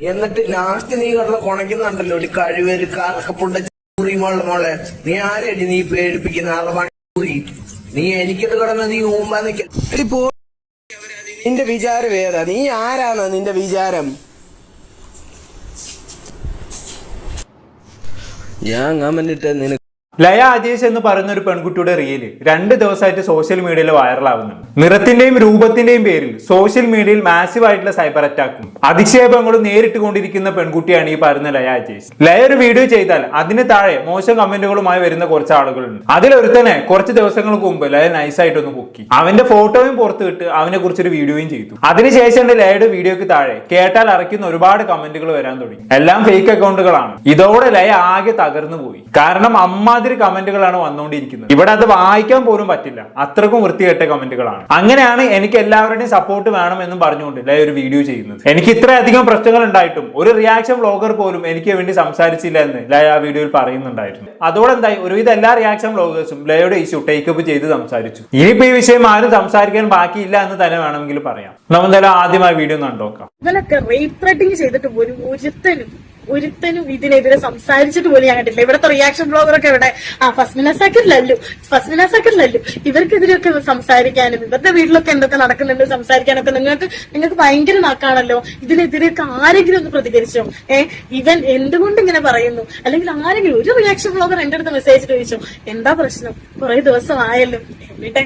എന്നിട്ട് ലാസ്റ്റ് നീ കിടന്ന് കുണയ്ക്കുന്നുണ്ടല്ലോ ഒരു കഴിവൊരു കാക്കപ്പുണ്ട മോളെ. നീ ആരടി നീ പേടിപ്പിക്കുന്ന അറവാണി? നീ എനിക്കത് കിടന്ന് നീ ഊമ്പാ നിൽക്കോ. നിന്റെ വിചാരം ഏതാ? നീ ആരാണ് നിന്റെ വിചാരം? ഞാൻ കമന്റിട്ട് നിനക്ക് ലയ അജേഷ് എന്ന് പറയുന്ന ഒരു പെൺകുട്ടിയുടെ റീല് 2 ദിവസമായിട്ട് സോഷ്യൽ മീഡിയയിൽ വൈറലാവുന്നുണ്ട്. നിറത്തിന്റെയും രൂപത്തിന്റെയും പേരിൽ സോഷ്യൽ മീഡിയയിൽ മാസീവ് ആയിട്ടുള്ള സൈബർ അറ്റാക്കും അധിക്ഷേപങ്ങളും നേരിട്ട് കൊണ്ടിരിക്കുന്ന പെൺകുട്ടിയാണ് ഈ പറയുന്ന ലയ അജേഷ്. ലയ ഒരു വീഡിയോ ചെയ്താൽ അതിന് താഴെ മോശം കമന്റുകളുമായി വരുന്ന കുറച്ച് ആളുകളുണ്ട്. അതിലൊരുത്തനെ കുറച്ച് ദിവസങ്ങൾക്ക് മുമ്പ് ലയ നൈസായിട്ടൊന്ന് പൊക്കി അവന്റെ ഫോട്ടോയും പുറത്തു വിട്ട് അവനെ കുറിച്ചൊരു വീഡിയോയും ചെയ്തു. അതിനുശേഷം ലയയുടെ വീഡിയോക്ക് താഴെ കേട്ടാൽ അറയ്ക്കുന്ന ഒരുപാട് കമന്റുകൾ വരാൻ തുടങ്ങി. എല്ലാം ഫേക്ക് അക്കൗണ്ടുകളാണ്. ഇതോടെ ലയ ആകെ തകർന്നു പോയി. കാരണം അമ്മാതിരി കമന്റുകളാണ് വന്നുകൊണ്ടിരിക്കുന്നത്. ഇവിടെ അത് വായിക്കാൻ പോലും പറ്റില്ല, അത്രക്കും വൃത്തികെട്ട കമന്റുകളാണ്. അങ്ങനെയാണ് എനിക്ക് എല്ലാവരുടെയും സപ്പോർട്ട് വേണം എന്നും പറഞ്ഞുകൊണ്ട് ലയ ഒരു വീഡിയോ ചെയ്യുന്നത്. എനിക്ക് ഇത്രയധികം പ്രശ്നങ്ങൾ ഉണ്ടായിട്ടും ഒരു റിയാക്ഷൻ വ്ളോഗർ പോലും എനിക്ക് വേണ്ടി സംസാരിച്ചില്ല എന്ന് ലയ ആ വീഡിയോയിൽ പറയുന്നുണ്ടായിരുന്നു. അതോടെ എന്തായി, ഒരുവിധ എല്ലാ റിയാക്ഷൻ വ്ളോഗേഴ്സും ലയയുടെ ഇഷ്യൂ ടേക്കപ്പ് ചെയ്ത് സംസാരിച്ചു. ഇനിയിപ്പോ ഈ വിഷയം ആരും സംസാരിക്കാൻ ബാക്കിയില്ല എന്ന് തന്നെ വേണമെങ്കിൽ പറയാം. നമ്മളെന്തായാലും ആദ്യമായി വീഡിയോ കണ്ടോക്കാം. ഒരുത്തനും ഇതിനെതിരെ സംസാരിച്ചിട്ട് പോലും ഞാൻ കണ്ടില്ല. ഇവിടുത്തെ റിയാക്ഷൻ ബ്ലോഗറൊക്കെ ഇവിടെ ഫസ്മിന സക്കറിലല്ലോ ഇവർക്കെതിരെയൊക്കെ സംസാരിക്കാനും ഇവരുടെ വീട്ടിലൊക്കെ എന്തൊക്കെ നടക്കുന്നുണ്ട് സംസാരിക്കാനൊക്കെ നിങ്ങൾക്ക് ഭയങ്കര നാക്കാണല്ലോ. ഇതിനെതിരെയൊക്കെ ആരെങ്കിലും ഒന്ന് പ്രതികരിച്ചോ? ഇവൻ എന്തുകൊണ്ട് ഇങ്ങനെ പറയുന്നു? അല്ലെങ്കിൽ ആരെങ്കിലും ഒരു റിയാക്ഷൻ ബ്ലോഗർ എന്റെ അടുത്ത് മെസ്സേജ് ചോദിച്ചോ എന്താ പ്രശ്നം? കുറെ ദിവസമായല്ലോ എവിടെ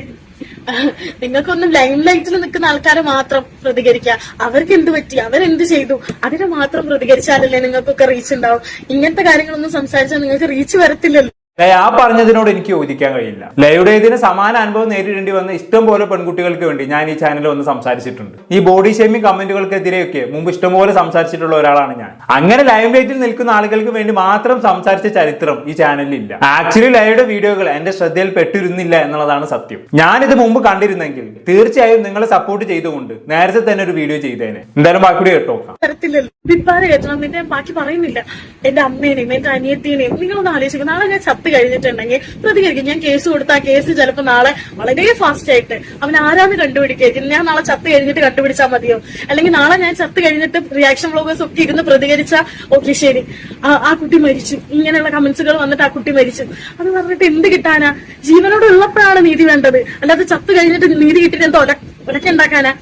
നിങ്ങൾക്കൊന്നും ലൈം ലൈറ്റിൽ നിൽക്കുന്ന ആൾക്കാരെ മാത്രം പ്രതികരിക്കുക. അവർക്ക് എന്ത് പറ്റി, അവരെന്ത് ചെയ്തു, അതിനെ മാത്രം പ്രതികരിച്ചാലല്ലേ നിങ്ങൾക്കൊക്കെ റീച്ച് ഉണ്ടാവും. ഇങ്ങനത്തെ കാര്യങ്ങളൊന്നും സംസാരിച്ചാൽ നിങ്ങൾക്ക് റീച്ച് വരത്തില്ലല്ലോ. ലയ ആ പറഞ്ഞതിനോട് എനിക്ക് യോജിക്കാൻ കഴിയില്ല. ലയയുടെ ഇതിന് സമാന അനുഭവം നേരിടേണ്ടി വന്ന ഇഷ്ടം പോലെ പെൺകുട്ടികൾക്ക് വേണ്ടി ഞാൻ ഈ ചാനലിൽ ഒന്ന് സംസാരിച്ചിട്ടുണ്ട്. ഈ ബോഡി ഷേമിംഗ് കമന്റുകൾക്കെതിരെയൊക്കെ മുമ്പ് ഇഷ്ടംപോലെ സംസാരിച്ചിട്ടുള്ള ഒരാളാണ് ഞാൻ. അങ്ങനെ ലൈം ലൈറ്റിൽ നിൽക്കുന്ന ആളുകൾക്ക് വേണ്ടി മാത്രം സംസാരിച്ച ചരിത്രം ഈ ചാനലിൽ ഇല്ല. ആക്ച്വലി ലയയുടെ വീഡിയോകൾ എന്റെ ശ്രദ്ധയിൽ പെട്ടിരുന്നില്ല എന്നുള്ളതാണ് സത്യം. ഞാനിത് മുമ്പ് കണ്ടിരുന്നെങ്കിൽ തീർച്ചയായും നിങ്ങളെ സപ്പോർട്ട് ചെയ്തുകൊണ്ട് നേരത്തെ തന്നെ ഒരു വീഡിയോ ചെയ്തേനെ. എന്തായാലും ബാക്കി കേട്ടോ. ബാക്കി പറയുന്നില്ല. എന്റെ അമ്മേനെയും എന്റെ അനിയത്തിനെയും നിങ്ങളൊന്ന് ആലോചിക്കും. നാളെ ഞാൻ ചത്ത് കഴിഞ്ഞിട്ടുണ്ടെങ്കിൽ പ്രതികരിക്കും. ഞാൻ കേസ് കൊടുത്ത ആ കേസ് ചിലപ്പോൾ നാളെ വളരെ ഫാസ്റ്റ് ആയിട്ട് അവൻ ആരാന്ന് കണ്ടുപിടിക്കും. ഞാൻ നാളെ ചത്ത് കഴിഞ്ഞിട്ട് കണ്ടുപിടിച്ചാൽ മതിയോ? അല്ലെങ്കിൽ നാളെ ഞാൻ ചത്ത് കഴിഞ്ഞിട്ട് റിയാക്ഷൻ വ്ളോഗേഴ്സ് ഒക്കെ ഇരുന്ന് പ്രതികരിച്ചാൽ ഓക്കെ ശരി ആ കുട്ടി മരിച്ചു, ഇങ്ങനെയുള്ള കമന്റ്സുകൾ വന്നിട്ട് ആ കുട്ടി മരിച്ചു അത് പറഞ്ഞിട്ട് എന്ത് കിട്ടാനാ? ജീവനോട് ഉള്ളപ്പോഴാണ് നീതി വേണ്ടത്, അല്ലാതെ ചത്ത് കഴിഞ്ഞിട്ട് നീതി കിട്ടിയിട്ട് എന്തോ ഒലക്കുണ്ടാക്കാനാ?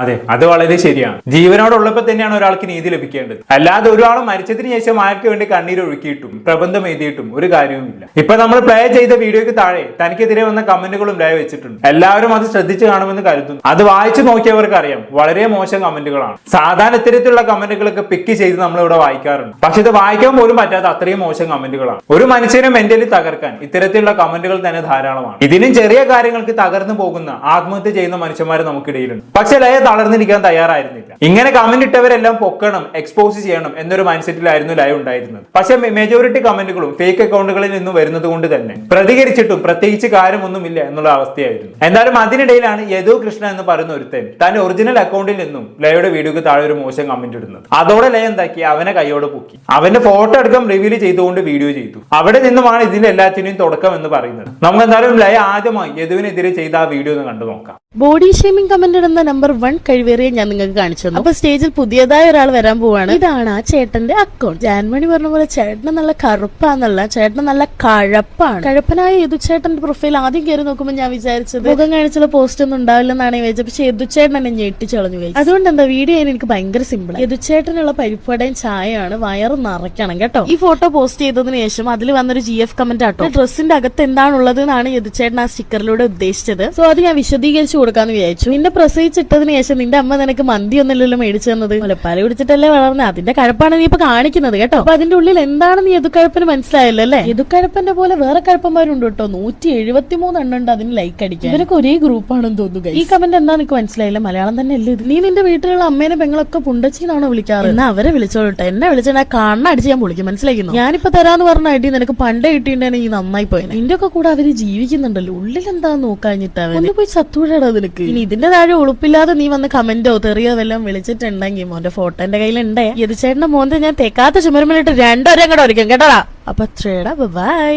അതെ, അത് വളരെ ശരിയാണ്. ജീവനോടുള്ളപ്പോൾ തന്നെയാണ് ഒരാൾക്ക് നീതി ലഭിക്കേണ്ടത്. അല്ലാതെ ഒരാൾ മരിച്ചതിന് ശേഷം ആർക്ക് വേണ്ടി കണ്ണീര് ഒഴുക്കിയിട്ടും പ്രബന്ധം എഴുതിയിട്ടും ഒരു കാര്യവുമില്ല. ഇപ്പൊ നമ്മൾ പ്ലേ ചെയ്ത വീഡിയോയ്ക്ക് താഴെ തനിക്കെതിരെ വന്ന കമന്റുകളും ലയ വെച്ചിട്ടുണ്ട്. എല്ലാവരും അത് ശ്രദ്ധിച്ചു കാണുമെന്ന് കരുതുന്നു. അത് വായിച്ചു നോക്കിയവർക്ക് അറിയാം വളരെ മോശം കമന്റുകളാണ്. സാധാരണ ഇത്തരത്തിലുള്ള കമന്റുകളൊക്കെ പിക്ക് ചെയ്ത് നമ്മൾ ഇവിടെ വായിക്കാറുണ്ട്. പക്ഷെ ഇത് വായിക്കാൻ പോലും പറ്റാത്ത അത്രയും മോശം കമന്റുകളാണ്. ഒരു മനുഷ്യനെ മെന്റലി തകർക്കാൻ ഇത്തരത്തിലുള്ള കമന്റുകൾ തന്നെ ധാരാളമാണ്. ഇതിനും ചെറിയ കാര്യങ്ങൾക്ക് തകർന്നു പോകുന്ന ആത്മഹത്യ ചെയ്യുന്ന മനുഷ്യന്മാർ നമുക്കിടയിലുണ്ട്. പക്ഷെ ലയ തളർന്നിരിക്കാൻ തയ്യാറായിരുന്നില്ല. ഇങ്ങനെ കമന്റ് ഇട്ടവരെല്ലാം പൊക്കണം, എക്സ്പോസ് ചെയ്യണം എന്നൊരു മൈൻഡ് സെറ്റിലായിരുന്നു ലയ ഉണ്ടായിരുന്നത്. പക്ഷെ മെജോറിറ്റി കമന്റുകളും ഫേക്ക് അക്കൗണ്ടുകളിൽ നിന്ന് വരുന്നത് കൊണ്ട് തന്നെ പ്രതികരിച്ചിട്ടും പ്രത്യേകിച്ച് കാര്യമൊന്നുമില്ല എന്നുള്ള അവസ്ഥയായിരുന്നു. എന്നാലും അതിനിടയിലാണ് യദു കൃഷ്ണ എന്ന് പറയുന്ന ഒരുത്തൻ തന്റെ ഒറിജിനൽ അക്കൗണ്ടിൽ നിന്നും ലയയുടെ വീഡിയോക്ക് താഴെ ഒരു മോശം കമന്റ് ഇടുന്നത്. അതോടെ ലയ എന്താക്കി, അവനെ കൈയോടെ പൊക്കി അവന്റെ ഫോട്ടോ അടക്കം റിവീൽ ചെയ്തുകൊണ്ട് വീഡിയോ ചെയ്തു. അവിടെ നിന്നുമാണ് ഇതിന്റെ എല്ലാത്തിനും തുടക്കം എന്ന് പറയുന്നത്. നമുക്ക് എന്തായാലും ലയ ആദ്യമായി യദുവിനെതിരെ ചെയ്ത ആ വീഡിയോ ഒന്ന് കണ്ടു നോക്കാം. ബോഡി ഷേമിംഗ് കമന്റ് ഇടുന്ന നമ്പർ 1 കഴിവേറിയ ഞാൻ നിങ്ങൾക്ക് കാണിച്ചു തന്നു. അപ്പൊ സ്റ്റേജിൽ പുതിയതായ ഒരാൾ വരാൻ പോവാണ്. ഇതാണ് ആ ചേട്ടന്റെ അക്കൗണ്ട്. ജാൻമണി പറഞ്ഞ പോലെ ചേട്ടന് നല്ല കറുപ്പാന്നല്ല, ചേട്ടന് നല്ല കഴപ്പാണ്. കഴപ്പനായ യദുചേട്ടന്റെ പ്രൊഫൈൽ ആദ്യം കയറി നോക്കുമ്പോൾ ഞാൻ വിചാരിച്ചത് മുഖം കാണിച്ചുള്ള പോസ്റ്റ് ഒന്നും ഉണ്ടാവില്ലെന്നാണ് വിചാരിച്ചത്. പക്ഷെ യദുചേട്ടൻ എന്നെ ഞെട്ടിച്ചളഞ്ഞു കഴിച്ചു. അതുകൊണ്ട് എന്താ വീഡിയോ ചെയ്യാൻ എനിക്ക് ഭയങ്കര സിമ്പിൾ. യദുചേട്ടനുള്ള പരിപ്പടയും ചായയാണ്, വയറ് നിറയ്ക്കണം കേട്ടോ. ഈ ഫോട്ടോ പോസ്റ്റ് ചെയ്തതിനു ശേഷം അതിൽ വന്നൊരു GF കമന്റ് ആട്ടോ. ഡ്രസ്സിന്റെ അകത്ത് എന്താണുള്ളത് എന്നാണ് യദുചേട്ടൻ ആ സ്റ്റിക്കറിലൂടെ ഉദ്ദേശിച്ചത്. സോ അത് ഞാൻ വിശദീകരിച്ചു കൊടുക്കാന്ന് വിചാരിച്ചു. നിന്നെ പ്രസവിച്ചിട്ടതിന് ശേഷം നിന്റെ അമ്മ നിനക്ക് മന്തി ഒന്നല്ലല്ലോ മേടിച്ചു തന്നത്, മുലപ്പാല് കുടിച്ചിട്ടല്ലേ വളർന്നത്, അതിന്റെ കഴപ്പാണ് നീ ഇപ്പൊ കാണിക്കുന്നത് കേട്ടോ. അപ്പൊ അതിന്റെ ഉള്ളിൽ എന്താണെന്ന് യദുക്കഴപ്പന് മനസ്സിലായല്ലോ അല്ലേ? യദുക്കഴപ്പന്റെ പോലെ വേറെ കഴപ്പന്മാരുണ്ട് കേട്ടോ. 173 എണ്ണം ഉണ്ട് അതിന് ലൈക്ക് അടിക്കാൻ. ഇവരൊക്കെ ഒരേ ഗ്രൂപ്പാണെന്ന് തോന്നുക. ഈ കമന്റ് എന്താ നിനക്ക് മനസ്സിലായില്ല? മലയാളം തന്നെ അല്ലേ ഇത്? നീ നിന്റെ വീട്ടിലുള്ള അമ്മേനെ പെങ്ങളൊക്കെ പുണ്ടച്ചിന്നാണോ വിളിക്കാറ്? എന്നാ അവരെ വിളിച്ചോളട്ടെ. എന്നെ വിളിച്ചാൽ കണ്ണടിച്ച് ഞാൻ പൊളിക്കും, മനസ്സിലാക്കുന്നു? ഞാനിപ്പോ തരാന്ന് പറഞ്ഞ അടി നിനക്ക് പണ്ടേ കിട്ടിയിട്ടുണ്ടെങ്കിൽ ഈ നന്നായി പോയി. നിന്റെ ഒക്കെ കൂടെ അവര് ജീവിക്കുന്നുണ്ടല്ലോ, ഉള്ളിൽ എന്താന്ന് നോക്കാഞ്ഞിട്ട് അവന് പോയി ചത്തൂടാ നിനക്ക്. ഇനി ഇതിന്റെ താഴെ ഉളുപ്പില്ലാതെ നീ വന്ന് കമന്റോ തെറിയോ വല്ലതും വിളിച്ചിട്ടുണ്ടെങ്കിൽ മോന്റെ ഫോട്ടോ എന്റെ കയ്യിലുണ്ടേ. യദുചേട്ടന്റെ മോന്റെ ഞാൻ തെക്കാത്ത ചുമരുമലിട്ട് 2 ഒരേ കൂടെ ഒരിക്കും കേട്ടോടാ. അപ്പൊ ബൈ.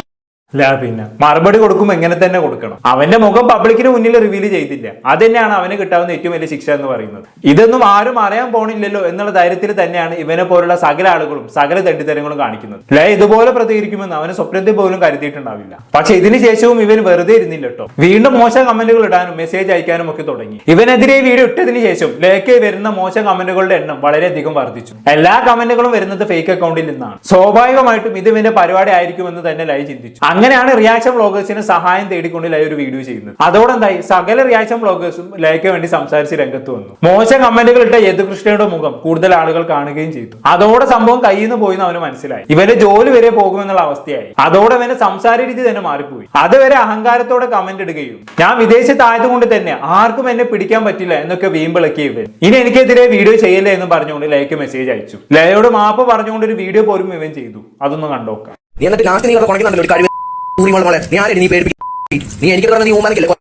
അല്ല പിന്നെ മറുപടി കൊടുക്കുമ്പോൾ എങ്ങനെ തന്നെ കൊടുക്കണം. അവന്റെ മുഖം പബ്ലിക്കിന് മുന്നിൽ റിവീൽ ചെയ്തില്ല. അത് തന്നെയാണ് അവന് കിട്ടാവുന്ന ഏറ്റവും വലിയ ശിക്ഷ എന്ന് പറയുന്നത്. ഇതൊന്നും ആരും അറിയാൻ പോണില്ലല്ലോ എന്നുള്ള ധൈര്യത്തിൽ തന്നെയാണ് ഇവനെ പോലുള്ള സകല ആളുകളും സകല തെണ്ടിത്തരങ്ങളും കാണിക്കുന്നത്. അല്ലെ ഇതുപോലെ പ്രതികരിക്കുമെന്ന് അവന് സ്വപ്നത്തിൽ പോലും കരുതിയിട്ടുണ്ടാവില്ല. പക്ഷെ ഇതിന് ശേഷവും ഇവൻ വെറുതെ ഇരുന്നില്ല കേട്ടോ. വീണ്ടും മോശം കമന്റുകൾ ഇടാനും മെസ്സേജ് അയക്കാനും ഒക്കെ തുടങ്ങി. ഇവനെതിരെ വീഡിയോ ഇട്ടതിന് ശേഷം ലേക്ക് വരുന്ന മോശം കമന്റുകളുടെ എണ്ണം വളരെയധികം വർദ്ധിച്ചു. എല്ലാ കമന്റുകളും വരുന്നത് ഫേക്ക് അക്കൗണ്ടിൽ നിന്നാണ്. സ്വാഭാവികമായിട്ടും ഇത് ഇവന്റെ പരിപാടി ആയിരിക്കുമെന്ന് തന്നെ ലൈവ് ചിന്തിച്ചു. അങ്ങനെയാണ് റിയാക്ഷൻ വ്ളോഗേഴ്സിന് സഹായം തേടിക്കൊണ്ട് ലൈവ് ഒരു വീഡിയോ ചെയ്യുന്നത്. അതോടെ എന്തായി, സകല റിയാക്ഷൻ വ്ളോഗേഴ്സും ലൈക്ക് വേണ്ടി സംസാരിച്ച് രംഗത്ത് വന്നു. മോശം കമന്റുകൾ ഇട്ട യദുകൃഷ്ണയുടെ മുഖം കൂടുതൽ ആളുകൾ കാണുകയും ചെയ്തു. അതോടെ സംഭവം കയ്യിൽ നിന്ന് പോയി അവന് മനസ്സിലായി. ഇവന്റെ ജോലി വരെ പോകുമെന്നുള്ള അവസ്ഥയായി. അതോടെ അവന്റെ സംസാര രീതി തന്നെ മാറിപ്പോയി. അതുവരെ അഹങ്കാരത്തോടെ കമന്റ് ഇടുകയും ഞാൻ വിദേശത്തായതുകൊണ്ട് തന്നെ ആർക്കും എന്നെ പിടിക്കാൻ പറ്റില്ല എന്നൊക്കെ വീമ്പിളക്കിയ ഇവൻ ഇനി എനിക്കെതിരെ വീഡിയോ ചെയ്യല്ലേ എന്ന് പറഞ്ഞുകൊണ്ട് ലൈക്ക് മെസ്സേജ് അയച്ചു. ലയോട് മാപ്പ് പറഞ്ഞുകൊണ്ട് ഒരു വീഡിയോ പോലും ഇവൻ ചെയ്തു. അതൊന്ന് കണ്ടോക്കാം.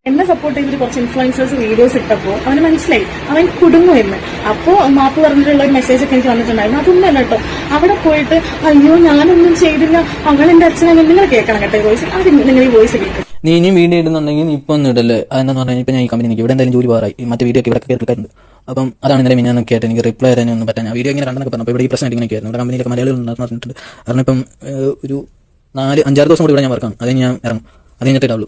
എന്നെ സപ്പോർട്ട് ചെയ്തിട്ട് കുറച്ച് ഇൻഫ്ലുവൻസേഴ്സ് വീഡിയോസ് ഇട്ടപ്പോ അവന് മനസ്സിലായി അവൻ കുടുങ്ങുമെന്ന്. അപ്പോ മാപ്പ് പറഞ്ഞിട്ടുള്ള ഒരു മെസ്സേജ് ഒക്കെ എനിക്ക് വന്നിട്ടുണ്ടായിരുന്നു. അതൊന്നും അല്ല കേട്ടോ. അവിടെ പോയിട്ട് അയ്യോ ഞാനൊന്നും ചെയ്തില്ല, അവൻ എന്റെ അച്ഛനെ നിങ്ങൾ കേൾക്കണം കേട്ടോ വോയിസ്. അത് നിങ്ങൾ ഈ വോയിസ് കേൾക്കും. നീ ഇനിയും വീഡിയോ ഇടുന്നുണ്ടെങ്കിൽ ഇപ്പൊ ഒന്നും ഇടല്ലേ. അതെന്ന് പറഞ്ഞാൽ ഇപ്പൊ ഞാൻ ഈ കമ്പനി ഇവിടെ എന്തായാലും ജോലി പാറായി. മറ്റേ വീഡിയോ ഒക്കെ ഇവിടെ കേൾക്കാറുണ്ട്. അപ്പം അതാണ് ഇന്നലെ ഞാനൊക്കെ ആയിട്ട് എനിക്ക് റിപ്ലൈ തരാനൊന്നും പറ്റാൻ. വീഡിയോ ഇങ്ങനെ കണ്ടെന്നൊക്കെ പറഞ്ഞു. അപ്പോൾ ഇവിടെ ഈ പ്രശ്നം ഇങ്ങനെയൊക്കെ ആയിരുന്നു. ഇവിടെ കമ്പനിയിലൊക്കെ മലയാളികൾ നടന്നിട്ടുണ്ട്. കാരണം ഇപ്പം ഒരു 4-5 ദിവസം കൂടി ഇവിടെ ഞാൻ വർക്കാം. അത് ഞാൻ ഇറങ്ങും. അത് കഴിഞ്ഞിട്ടുള്ളൂ.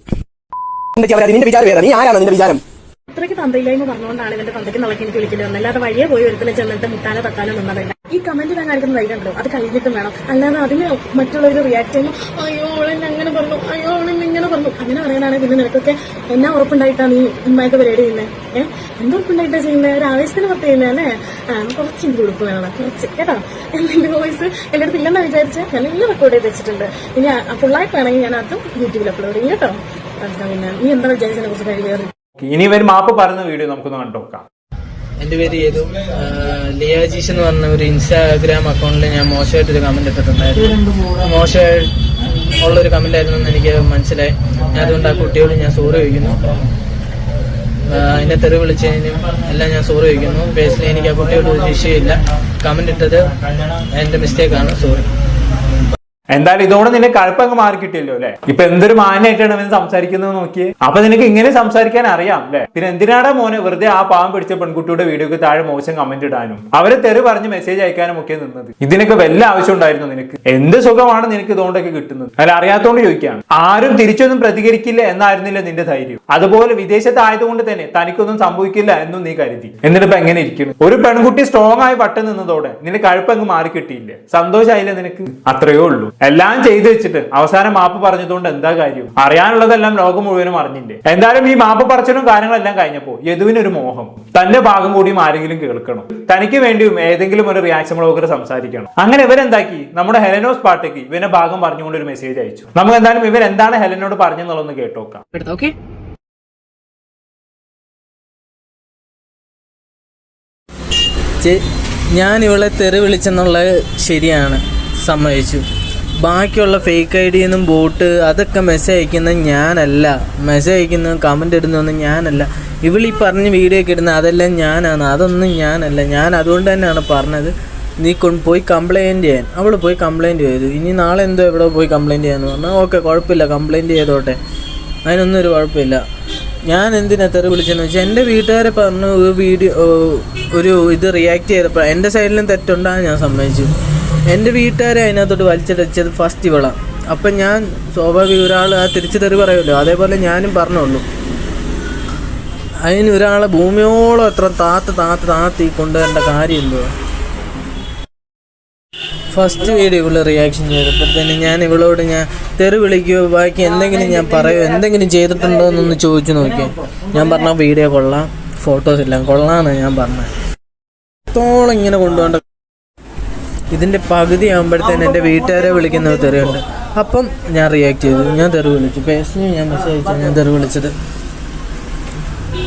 അത്രയ്ക്ക് തന്തയില്ലായ്മ പറഞ്ഞുകൊണ്ടാണ് ഇവന്റെ തന്തയ്ക്ക് നടക്കി എനിക്ക് വിളിക്കേണ്ടി വന്നത്. അല്ലാതെ വഴിയെ പോയി ഒരിക്കലും ചെന്നിട്ട് മുട്ടാനോ തട്ടാനോ നിന്നതല്ല. ഈ കമന്റ് ഞാൻ കാണിക്കുന്ന ധൈര്യമുണ്ടോ? അത് കഴിഞ്ഞിട്ടും വേണം. അല്ലാതെ അതിന് മറ്റുള്ളവർ റിയാക്ട് ചെയ്യുമ്പോൾ അയ്യോ അവളെന്നെ അങ്ങനെ പറഞ്ഞു, അയ്യോ അവളെന്നെ ഇങ്ങനെ പറഞ്ഞു, അങ്ങനെ പറയാനാണെങ്കിൽ പിന്നെ നിനക്കൊക്കെ എന്നാ ഉറപ്പുണ്ടായിട്ടാണ് നീ ഉമ്മയൊക്കെ പരിപാടി ചെയ്യുന്നത്? എന്താ ഉറപ്പുണ്ടായിട്ടാ ചെയ്യുന്നത്? ഒരു ആവേശത്തിന് പുറത്ത് ചെയ്യുന്നത് അല്ലേ? കുറച്ചെങ്കിലും ഉടുപ്പ് വേണം, കുറച്ച് കേട്ടോ. എന്റെ വോയിസ് എന്റെ അടുത്ത് ഇല്ലെന്നാ വിചാരിച്ച് ഞാൻ എല്ലാം റെക്കോർഡ് ചെയ്ത് വെച്ചിട്ടുണ്ട്. ഇനി ഫുള്ളായിട്ട് വേണമെങ്കിൽ ഞാൻ അതും യൂട്യൂബിൽ അപ്ലോഡ് ചെയ്യും കേട്ടോ. പിന്നെ നീ എന്താ വിചാരിച്ചതിനെ കുറിച്ച് കഴിവേറി. ഇനി ഇവർ മാപ്പ് പറയുന്ന വീഡിയോ നമുക്കൊന്ന് കണ്ടോക്കാം. എന്റെ പേര് ഏതു ലിയാജീഷ് എന്ന് പറഞ്ഞ ഒരു ഇൻസ്റ്റാഗ്രാം അക്കൗണ്ടിൽ ഞാൻ മോശമായിട്ടൊരു കമന്റ് ഇട്ടിട്ടുണ്ടായിരുന്നു. മോശമുള്ളൊരു കമന്റ് ആയിരുന്നു എന്ന് എനിക്ക് മനസ്സിലായി. ഞാൻ അതുകൊണ്ട് ആ കുട്ടിയോട് ഞാൻ സോറി ചോദിക്കുന്നു. അതിനെ തെറി വിളിച്ചതിനും എല്ലാം ഞാൻ സോറി ചോദിക്കുന്നു. പേഴ്സണലി എനിക്ക് ആ കുട്ടിയോട് ഒരു വിഷയമില്ല. കമന്റ് ഇട്ടത് എന്റെ മിസ്റ്റേക്കാണ്. സോറി. എന്തായാലും ഇതോടെ നിന്നെ കഴപ്പങ്ങ് മാറി കിട്ടിയല്ലോ അല്ലെ. ഇപ്പൊ എന്തൊരു മാനായിട്ടാണ് അവൻ സംസാരിക്കുന്നത് നോക്കിയേ. അപ്പൊ നിനക്ക് ഇങ്ങനെ സംസാരിക്കാൻ അറിയാം അല്ലെ. പിന്നെ എന്തിനാടാ മോനെ വെറുതെ ആ പാവം പിടിച്ച പെൺകുട്ടിയുടെ വീഡിയോക്ക് താഴെ മോശം കമന്റ് ഇടാനും അവരെ തെറി പറഞ്ഞ് മെസ്സേജ് അയക്കാനും ഒക്കെ നിന്നത്? ഇതിനൊക്കെ വല്ല ആവശ്യം ഉണ്ടായിരുന്നു നിനക്ക്? എന്ത് സുഖമാണ് നിനക്ക് ഇതുകൊണ്ടൊക്കെ കിട്ടുന്നത്? അല്ല അറിയാത്തോണ്ട് ചോദിക്കുകയാണ്. ആരും തിരിച്ചൊന്നും പ്രതികരിക്കില്ല എന്നായിരുന്നില്ല നിന്റെ ധൈര്യം. അതുപോലെ വിദേശത്തായതുകൊണ്ട് തന്നെ തനിക്കൊന്നും സംഭവിക്കില്ല എന്നും നീ കരുതി. എന്നിട്ടിപ്പോ എങ്ങനെ ഇരിക്കുന്നു? ഒരു പെൺകുട്ടി സ്ട്രോങ് ആയി വട്ടം നിന്നതോടെ നിന്റെ കഴപ്പങ്ങ് മാറി കിട്ടിയില്ലേ? സന്തോഷമായില്ലേ നിനക്ക്? അത്രയേ ഉള്ളൂ. എല്ലാം ചെയ്തു വെച്ചിട്ട് അവസാനം മാപ്പ് പറഞ്ഞതുകൊണ്ട് എന്താ കാര്യം? അറിയാനുള്ളതെല്ലാം ലോകം മുഴുവനും അറിഞ്ഞില്ലേ? എന്തായാലും ഈ മാപ്പ് പറച്ചിലും കാര്യങ്ങളെല്ലാം കഴിഞ്ഞപ്പോ യദുവിനൊരു മോഹം, തന്റെ ഭാഗം കൂടിയും ആരെങ്കിലും കേൾക്കണം, തനിക്ക് വേണ്ടിയും ഏതെങ്കിലും ഒരു റിയാക്ഷൻ ബ്ലോഗർ സംസാരിക്കണം. അങ്ങനെ ഇവരെന്താക്കി, നമ്മുടെ ഹെലനോസ് പാട്ടേക്ക് ഇവന്റെ ഭാഗം പറഞ്ഞുകൊണ്ട് ഒരു മെസ്സേജ് അയച്ചു. നമുക്ക് എന്തായാലും ഇവർ എന്താണ് ഹെലനോട് പറഞ്ഞെന്നുള്ളതൊന്ന് കേട്ടോക്കാം. ഞാൻ ഇവളെ തെറി വിളിച്ചെന്നുള്ളത് ശരിയാണ്, സമ്മതിച്ചു. ബാക്കിയുള്ള ഫേക്ക് ഐ ഡിയെന്നും ബോട്ട് അതൊക്കെ മെസ്സേജ് അയക്കുന്നത് ഞാനല്ല. മെസ്സേജ് അയക്കുന്നത് കമൻ്റ് ഇടുന്നതൊന്നും ഞാനല്ല. ഇവളീ പറഞ്ഞ് വീഡിയോ ഒക്കെ ഇടുന്നത് അതെല്ലാം ഞാനാണ്. അതൊന്നും ഞാനല്ല. ഞാൻ അതുകൊണ്ട് തന്നെയാണ് പറഞ്ഞത് നീ പോയി കംപ്ലയിൻറ്റ് ചെയ്യാൻ. അവൾ പോയി കംപ്ലയിൻറ്റ് ചെയ്തു. ഇനി നാളെ എന്തോ എവിടെ പോയി കംപ്ലയിൻറ്റ് ചെയ്യാന്ന് പറഞ്ഞാൽ ഓക്കെ കുഴപ്പമില്ല, കംപ്ലയിൻറ്റ് ചെയ്തോട്ടെ, അതിനൊന്നും ഒരു കുഴപ്പമില്ല. ഞാൻ എന്തിനാ തെറി വിളിച്ചെന്ന് വെച്ചാൽ എൻ്റെ വീട്ടുകാരെ പറഞ്ഞു ഒരു ഇത് റിയാക്ട് ചെയ്തപ്പോൾ എൻ്റെ സൈഡിലും തെറ്റുണ്ടാകും, ഞാൻ സമ്മതിച്ചു. എൻ്റെ വീട്ടുകാരെ അതിനകത്തോട്ട് വലിച്ചിടച്ചത് ഫസ്റ്റ് ഇവളാണ്. അപ്പം ഞാൻ സ്വാഭാവിക ഒരാൾ ആ തിരിച്ചു തെറി പറയുമല്ലോ, അതേപോലെ ഞാനും പറഞ്ഞുള്ളൂ. അതിന് ഒരാളെ ഭൂമിയോളം എത്ര താത്തി കൊണ്ടുവരേണ്ട കാര്യം എന്തോ. ഫസ്റ്റ് വീഡിയോ ഇവള് റിയാക്ഷൻ ചെയ്തപ്പോൾ തന്നെ ഞാൻ ഇവളോട് ഞാൻ തെറി വിളിക്കുകയോ ബാക്കി എന്തെങ്കിലും ഞാൻ പറയുമോ എന്തെങ്കിലും ചെയ്തിട്ടുണ്ടോ എന്നൊന്ന് ചോദിച്ചു നോക്കിയാൽ ഞാൻ പറഞ്ഞ വീഡിയോ കൊള്ളാം, ഫോട്ടോസ് എല്ലാം കൊള്ളാമെന്ന് ഞാൻ പറഞ്ഞത്. എത്രത്തോളം ഇങ്ങനെ കൊണ്ടുപോകേണ്ട. ഇതിൻ്റെ പകുതി ആകുമ്പോഴത്തേന് എൻ്റെ വീട്ടുകാരെ വിളിക്കുന്ന തെറിയുണ്ട്. അപ്പം ഞാൻ റിയാക്ട് ചെയ്തു, ഞാൻ തെറി വിളിച്ചു. പേഴ്സണലി ഞാൻ മെസ്സേജ് അയച്ചു, ഞാൻ തെറി വിളിച്ചത്.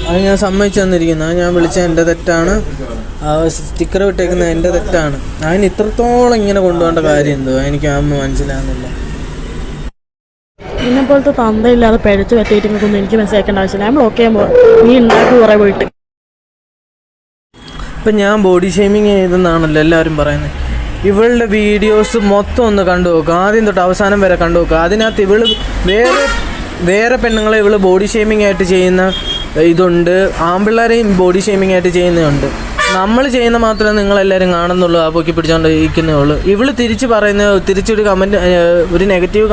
അത് ഞാൻ സമ്മതിച്ചു തന്നിരിക്കുന്നു. അത് ഞാൻ വിളിച്ചത് എൻ്റെ തെറ്റാണ്. ആ സ്റ്റിക്കർ വിട്ടേക്കുന്നത് എൻ്റെ തെറ്റാണ്. അതിന് ഇത്രത്തോളം ഇങ്ങനെ കൊണ്ടുപോകേണ്ട കാര്യം എന്തോ എനിക്ക് അതൊന്നും മനസ്സിലാകുന്നില്ല. എന്നെ പോലത്തെ തന്തയില്ലാതെ പഴുത്ത് പറ്റിയിട്ടൊന്നും എനിക്ക് മെസ്സേജ് അയക്കേണ്ട ആവശ്യമില്ല. ഞാൻ ബ്ലോക്ക് ചെയ്യാൻ പോകും. നീ ഉണ്ടാക്കി കുറേ പോയിട്ട് ഇപ്പം ഞാൻ ബോഡി ഷെയ്മിങ് ചെയ്തെന്നാണല്ലോ എല്ലാവരും പറയുന്നത്. ഇവളുടെ വീഡിയോസ് മൊത്തം ഒന്ന് കണ്ടു നോക്കുക, ആദ്യം തൊട്ട് അവസാനം വരെ കണ്ടു നോക്കുക. അതിനകത്ത് ഇവള് വേറെ പെണ്ണുങ്ങളെ ഇവള് ബോഡി ഷേമിംഗ് ആയിട്ട് ചെയ്യുന്ന ഇതുണ്ട്, ആൺപിള്ളേരെയും ബോഡി ഷേമിംഗ് ആയിട്ട് ചെയ്യുന്നുണ്ട്. നമ്മൾ ചെയ്യുന്ന മാത്രമേ നിങ്ങളെല്ലാവരും കാണുന്നുള്ളൂ, ആ പൊക്കി പിടിച്ചോണ്ട് ഇരിക്കുന്നുള്ളൂ. ഇവള് തിരിച്ചൊരു ഒരു നെഗറ്റീവ്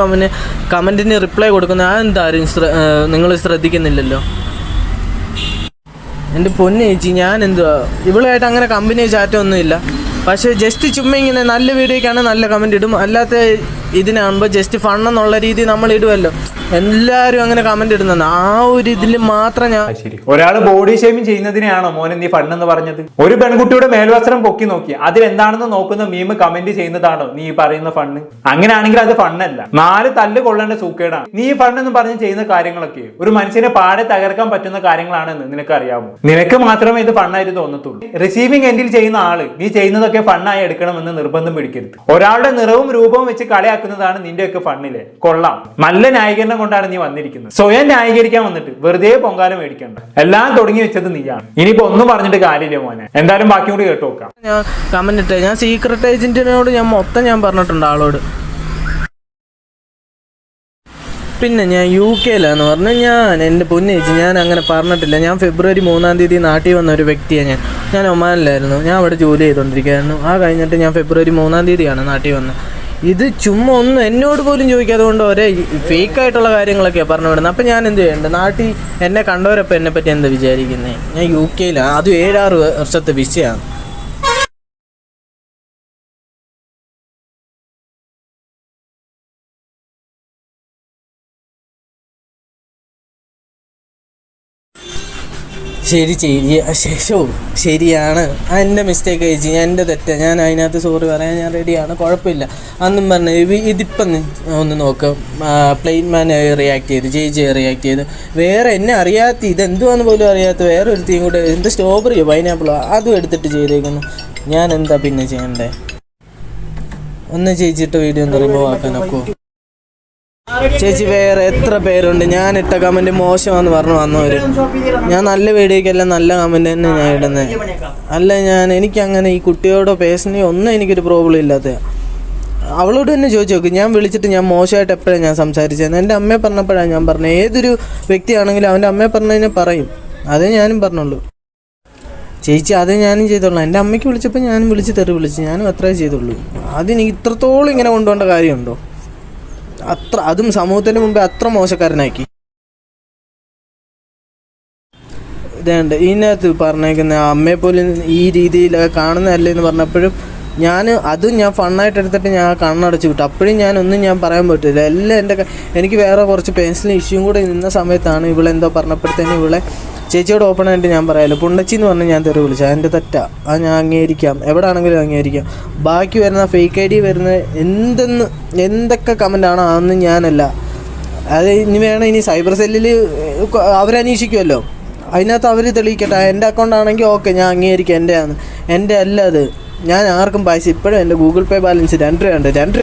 കമൻറ്റിന് റിപ്ലൈ കൊടുക്കുന്ന അതെന്താരും നിങ്ങൾ ശ്രദ്ധിക്കുന്നില്ലല്ലോ. എൻ്റെ പൊന്നു ചേച്ചി, ഞാൻ എന്തുവാ ഇവളുമായിട്ട് അങ്ങനെ കമ്പനി ചാറ്റൊന്നുമില്ല. പക്ഷേ ജസ്റ്റ് ചുമ്മാ ഇങ്ങനെ നല്ല വീഡിയോയ്ക്കാണ് നല്ല കമൻറ്റ് ഇടും, അല്ലാത്ത ഇതിനാകുമ്പോൾ ജസ്റ്റ് ഫണ്ണെന്നുള്ള രീതി നമ്മൾ ഇടുമല്ലോ. എല്ലാവരും അങ്ങനെ കമന്റ് ഇടുന്നത് ആ ഒരു ഇതിൽ മാത്രം ഞാൻ ശരി. ഒരാള് ബോഡി ഷേമിങ് ചെയ്യുന്നതിനെയാണോ മോനെ നീ ഫണ്ണെന്ന് പറഞ്ഞത്? ഒരു പെൺകുട്ടിയുടെ മേൽവസ്ത്രം പൊക്കി നോക്കി അതിലെന്താണെന്ന് നോക്കുന്ന മീം കമന്റ് ചെയ്യുന്നതാണോ നീ പറയുന്ന ഫണ്ണ്? അങ്ങനെയാണെങ്കിൽ അത് ഫണ്ണല്ല, 4 തല്ല് കൊള്ളേണ്ട സൂക്കേടാണ്. നീ ഈ ഫണ്ണെന്ന് പറഞ്ഞ് ചെയ്യുന്ന കാര്യങ്ങളൊക്കെ ഒരു മനുഷ്യനെ പാടെ തകർക്കാൻ പറ്റുന്ന കാര്യങ്ങളാണെന്ന് നിനക്ക് അറിയാമോ? നിനക്ക് മാത്രമേ ഇത് ഫണ്ണായിട്ട് തോന്നത്തുള്ളൂ. റിസീവിംഗ് എൻഡിൽ ചെയ്യുന്ന ആള് നീ ചെയ്യുന്നതൊക്കെ ഫണ്ണായി എടുക്കണമെന്ന് നിർബന്ധം പിടിക്കരുത്. ഒരാളുടെ നിറവും രൂപവും വെച്ച് കളിയാക്കുന്നതാണ് നിന്റെയൊക്കെ ഫണ്ണിലെ. കൊള്ളാം, നല്ല ന്യായീകരണം കൊണ്ടാണ് നീ വന്നിരിക്കുന്നത്. സ്വയം ന്യായീകരിക്കാൻ വന്നിട്ട് വെറുതെ പൊങ്കാലം മേടിക്കണ്ട. എല്ലാം തുടങ്ങി വെച്ചത് നീയാണ്. ഇനിയിപ്പോ ഒന്നും പറഞ്ഞിട്ട് കാര്യമില്ല മോനെ. എന്തായാലും ബാക്കി കൂടി കേട്ടു നോക്കാം. ഞാൻ കമന്റ് ഇട്ടേ, ഞാൻ സീക്രട്ട് ഏജന്റിനോട് ഞാൻ പറഞ്ഞിട്ടുണ്ട് ആളോട്. പിന്നെ ഞാൻ UK-ലാന്ന് പറഞ്ഞു. എൻ്റെ പൊന്നേച്ചി ഞാൻ അങ്ങനെ പറഞ്ഞിട്ടില്ല. ഞാൻ ഫെബ്രുവരി 3-ാം തീയതി നാട്ടിൽ വന്ന ഒരു വ്യക്തിയാണ്. ഞാൻ ഒമാനിലായിരുന്നു, ഞാൻ അവിടെ ജോലി ചെയ്തുകൊണ്ടിരിക്കുകയായിരുന്നു. കഴിഞ്ഞിട്ട് ഞാൻ ഫെബ്രുവരി 3-ാം തീയതിയാണ് നാട്ടിൽ വന്നത്. ഇത് ചുമ്മാ ഒന്നും എന്നോട് പോലും ചോദിക്കാതെ കൊണ്ട് ഒരേ ഫേക്കായിട്ടുള്ള കാര്യങ്ങളൊക്കെയാണ് പറഞ്ഞു വിടുന്നത്. അപ്പം ഞാൻ എന്ത് ചെയ്യേണ്ടത്? നാട്ടിൽ എന്നെ കണ്ടവരപ്പം എന്നെ പറ്റി എന്താ വിചാരിക്കുന്നത്? ഞാൻ UK-ലാണ്, അതും 7-6 വർഷത്തെ വിസയാണ്. ശരിയാണ്, എൻ്റെ മിസ്റ്റേക്ക് കഴിച്ചു, എൻ്റെ തെറ്റാ, ഞാൻ അതിനകത്ത് സോറി പറയാൻ ഞാൻ റെഡിയാണ്, കുഴപ്പമില്ല. അന്നും പറഞ്ഞു ഇതിപ്പം ഒന്ന് നോക്ക്, പ്ലെയിൻ മാൻ റിയാക്ട് ചെയ്ത്, ചേച്ചി റിയാക്ട് ചെയ്ത്, വേറെ എന്നെ അറിയാത്ത ഇതെന്തുവാന്ന് പോലും അറിയാത്ത വേറെ ഒരു തീം കൂടെ എന്ത് സ്ട്രോബെറിയോ പൈനാപ്പിളോ അതും എടുത്തിട്ട് ചെയ്തേക്കുന്നു. ഞാൻ എന്താ പിന്നെ ചെയ്യണ്ടേ? ഒന്ന് ചേച്ചിട്ട് വീഡിയോ ഒന്ന് റിമൂവ് ആക്കാനൊക്കെ. ചേച്ചി വേറെ എത്ര പേരുണ്ട് ഞാനിട്ട കമൻറ്റ് മോശമാണെന്ന് പറഞ്ഞു വന്നവര്. ഞാൻ നല്ല വീഡിയോക്കെല്ലാം നല്ല കമൻറ്റ് തന്നെ ഞാൻ ഇടുന്നത്. എനിക്കങ്ങനെ ഈ കുട്ടിയോടോ പേഴ്സണലി ഒന്നും എനിക്കൊരു പ്രോബ്ലം ഇല്ലാത്ത. അവളോട് തന്നെ ചോദിച്ചു നോക്ക്, ഞാൻ വിളിച്ചിട്ട് ഞാൻ മോശമായിട്ട് എപ്പോഴാണ് ഞാൻ സംസാരിച്ചത്? എൻ്റെ അമ്മയെ പറഞ്ഞപ്പോഴാണ് ഞാൻ പറഞ്ഞത്. ഏതൊരു വ്യക്തിയാണെങ്കിലും അവൻ്റെ അമ്മയെ പറഞ്ഞു കഴിഞ്ഞാൽ പറയും, അതേ ഞാനും പറഞ്ഞുള്ളൂ. ചേച്ചി അതേ ഞാനും ചെയ്തോളൂ. എൻ്റെ അമ്മയ്ക്ക് വിളിച്ചപ്പോൾ ഞാനും തെറി വിളിച്ചു, ഞാനും അത്രേ ചെയ്തുള്ളൂ. അതിന് ഇത്രത്തോളം ഇങ്ങനെ കൊണ്ടുപോകേണ്ട കാര്യമുണ്ടോ? അതും സമൂഹത്തിന് മുമ്പേ അത്ര മോശക്കാരനാക്കി. ഇതേണ്ട ഇതിനകത്ത് പറഞ്ഞേക്കുന്ന അമ്മയെപ്പോലും ഈ രീതിയിലൊക്കെ കാണുന്നതല്ലേ എന്ന് പറഞ്ഞപ്പോഴും ഞാൻ ഫണ്ണായിട്ട് എടുത്തിട്ട് ഞാൻ കണ്ണടച്ച് വിട്ടു. അപ്പോഴും ഞാൻ പറയാൻ പറ്റില്ല. എല്ലാം എനിക്ക് വേറെ കുറച്ച് പേഴ്സണൽ ഇഷ്യൂയും കൂടെ നിന്ന സമയത്താണ് ഇവളെന്തോ പറഞ്ഞപ്പോഴത്തേനും ഇവളെ ചേച്ചിയോട് ഓപ്പണായിട്ട് ഞാൻ പറയാമല്ലോ, പുണ്ടച്ചി എന്ന് പറഞ്ഞ് ഞാൻ തെറി വിളിച്ചു. അതിൻ്റെ തെറ്റാ, അത് ഞാൻ അംഗീകരിക്കാം, എവിടെ ആണെങ്കിലും അംഗീകരിക്കാം. ബാക്കി വരുന്ന ഫേക്ക് ID വരുന്ന എന്തൊക്കെ കമൻ്റാണോ അതൊന്നും ഞാനല്ല. അത് ഇനി സൈബർ സെല്ലിൽ അവരന്വേഷിക്കുമല്ലോ, അതിനകത്ത് അവർ തെളിയിക്കട്ടെ. എൻ്റെ അക്കൗണ്ടാണെങ്കിൽ ഓക്കെ, ഞാൻ അംഗീകരിക്കാം, എൻ്റെ അല്ല അത്. ഞാൻ ആർക്കും പൈസ ഇപ്പോഴും എൻ്റെ ഗൂഗിൾ പേ ബാലൻസ് 2 രൂപയുണ്ട്. 2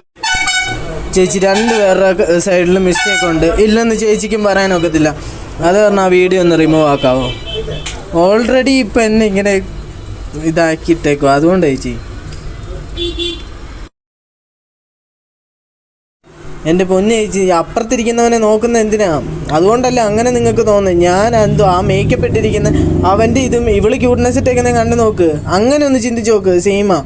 ചേച്ചി 2 പേരുടെ സൈഡിൽ മിസ്റ്റേക്ക് ഉണ്ട്, ഇല്ലെന്ന് ചേച്ചിക്കും പറയാനൊക്കത്തില്ല. അത് പറഞ്ഞാൽ ആ വീഡിയോ ഒന്ന് റിമൂവ് ആക്കാവോ? ഓൾറെഡി ഇപ്പം എന്നെ ഇങ്ങനെ ഇതാക്കിയിട്ടേക്കോ, അതുകൊണ്ട് ചേച്ചി എൻ്റെ പൊന്നു ചേച്ചി അപ്പുറത്തിരിക്കുന്നവനെ നോക്കുന്ന എന്തിനാ? അതുകൊണ്ടല്ല അങ്ങനെ നിങ്ങൾക്ക് തോന്നുന്നത്. ഞാൻ എന്തോ ആ മേക്കപ്പ് ഇട്ടിരിക്കുന്ന അവൻ്റെ ഇതും ഇവള് ക്യൂട്ട്നെസ് ഇട്ടേക്കുന്ന കണ്ടു നോക്ക്, അങ്ങനെ ഒന്ന് ചിന്തിച്ച് നോക്ക്. സെയിമാ,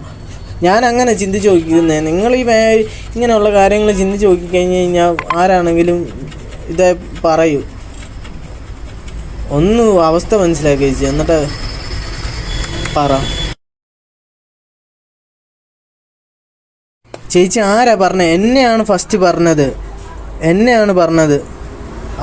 ഞാൻ അങ്ങനെ ചിന്തിച്ച് നോക്കുന്നത്. നിങ്ങൾ ഇങ്ങനെയുള്ള കാര്യങ്ങൾ ചിന്തിച്ച് നോക്കിക്കഴിഞ്ഞ് കഴിഞ്ഞാൽ ആരാണെങ്കിലും ഇതേ പറയൂ. ഒന്ന് അവസ്ഥ മനസ്സിലാക്കി ചേച്ചി, എന്നിട്ട് പറ. ചേച്ചി ആരാ പറഞ്ഞത്? എന്നെയാണ് ഫസ്റ്റ് പറഞ്ഞത്,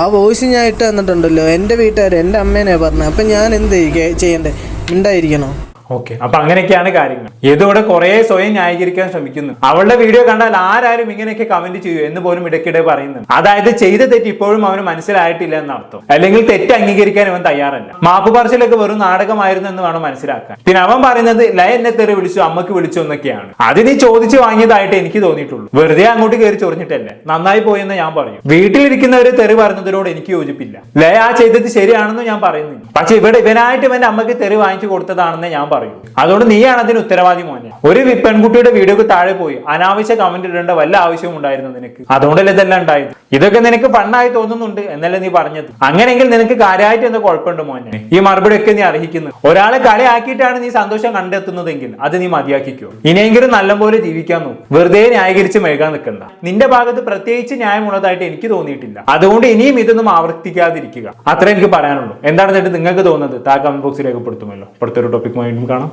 ആ വോയിസ് ഞാൻ ഇട്ട് തന്നിട്ടുണ്ടല്ലോ. എൻ്റെ വീട്ടുകാർ, എൻ്റെ അമ്മേനെയാണ് പറഞ്ഞത്. അപ്പം ഞാൻ എന്ത് ചെയ്യണ്ടേ? ഉണ്ടായിരിക്കണോ? ഓക്കെ, അപ്പൊ അങ്ങനെയൊക്കെയാണ് കാര്യങ്ങൾ. ഇതോടെ കുറെ സ്വയം ന്യായീകരിക്കാൻ ശ്രമിക്കുന്നു. അവളുടെ വീഡിയോ കണ്ടാൽ ആരാരും ഇങ്ങനെയൊക്കെ കമന്റ് ചെയ്യൂ എന്ന് പോലും ഇടയ്ക്കിടെ പറയുന്നുണ്ട്. അതായത് ചെയ്ത തെറ്റ് ഇപ്പോഴും അവന് മനസ്സിലായിട്ടില്ല എന്നർത്ഥം, അല്ലെങ്കിൽ തെറ്റ് അംഗീകരിക്കാൻ അവൻ തയ്യാറല്ല. മാപ്പ് പറച്ചിലൊക്കെ വെറും നാടകമായിരുന്നു എന്ന് വേണം മനസ്സിലാക്കാൻ. പിന്നെ അവൻ പറയുന്നത് എന്നെ തെറി വിളിച്ചു, അമ്മക്ക് വിളിച്ചു എന്നൊക്കെയാണ്. അത് നീ ചോദിച്ചു വാങ്ങിയതായിട്ട് എനിക്ക് തോന്നിയിട്ടുള്ളൂ. വെറുതെ അങ്ങോട്ട് കയറി ചൊറിഞ്ഞിട്ടല്ലേ, നന്നായി പോയെന്ന് ഞാൻ പറയും. വീട്ടിലിരിക്കുന്നവര് തെറി പറഞ്ഞതിനോട് എനിക്ക് യോജിപ്പില്ല. ആ ചെയ്തത് ശരിയാണെന്ന് ഞാൻ പറയുന്നില്ല. പക്ഷെ ഇവനായിട്ട് ഇവന്റെ അമ്മക്ക് തെറി വാങ്ങിച്ചു കൊടുത്തതാണെന്ന് ഞാൻ പറയൂ. അതുകൊണ്ട് നീയാണ് അതിന് ഉത്തരവാദി മോനെ. ഒരു പെൺകുട്ടിയുടെ വീഡിയോക്ക് താഴെ പോയി അനാവശ്യ കമന്റ് ഇടേണ്ട വല്ല ആവശ്യവും ഉണ്ടായിരുന്നു നിനക്ക്? അതുകൊണ്ടല്ലേ ഇതെല്ലാം ഉണ്ടായത്. ഇതൊക്കെ നിനക്ക് ഫണ്ണായി തോന്നുന്നുണ്ട് എന്നല്ലേ നീ പറഞ്ഞത്. അങ്ങനെയെങ്കിൽ നിനക്ക് കാര്യമായിട്ട് എന്താ കുഴപ്പമുണ്ട് മോനെ? ഈ മറുപടി ഒക്കെ നീ അർഹിക്കുന്നു. ഒരാളെ കളിയാക്കിയിട്ടാണ് നീ സന്തോഷം കണ്ടെത്തുന്നതെങ്കിൽ അത് നീ മതിയാക്കിക്കോ. ഇനിയെങ്കിലും നല്ലപോലെ ജീവിക്കാൻ നോക്കും. വെറുതെ ന്യായീകരിച്ച് മെഴുകാൻ നിൽക്കണ്ട. നിന്റെ ഭാഗത്ത് പ്രത്യേകിച്ച് ന്യായമുള്ളതായിട്ട് എനിക്ക് തോന്നിയിട്ടില്ല. അതുകൊണ്ട് ഇനിയും ഇതൊന്നും ആവർത്തിക്കാതിരിക്കുക. അത്ര എനിക്ക് പറയാനുള്ളൂ. എന്താണ് നിങ്ങൾക്ക് തോന്നുന്നത്? താ കമന്റ് ബോക്സിൽ രേഖപ്പെടുത്തുമല്ലോ. അടുത്തൊരു ടോപ്പിക്കുമായി കാണാം.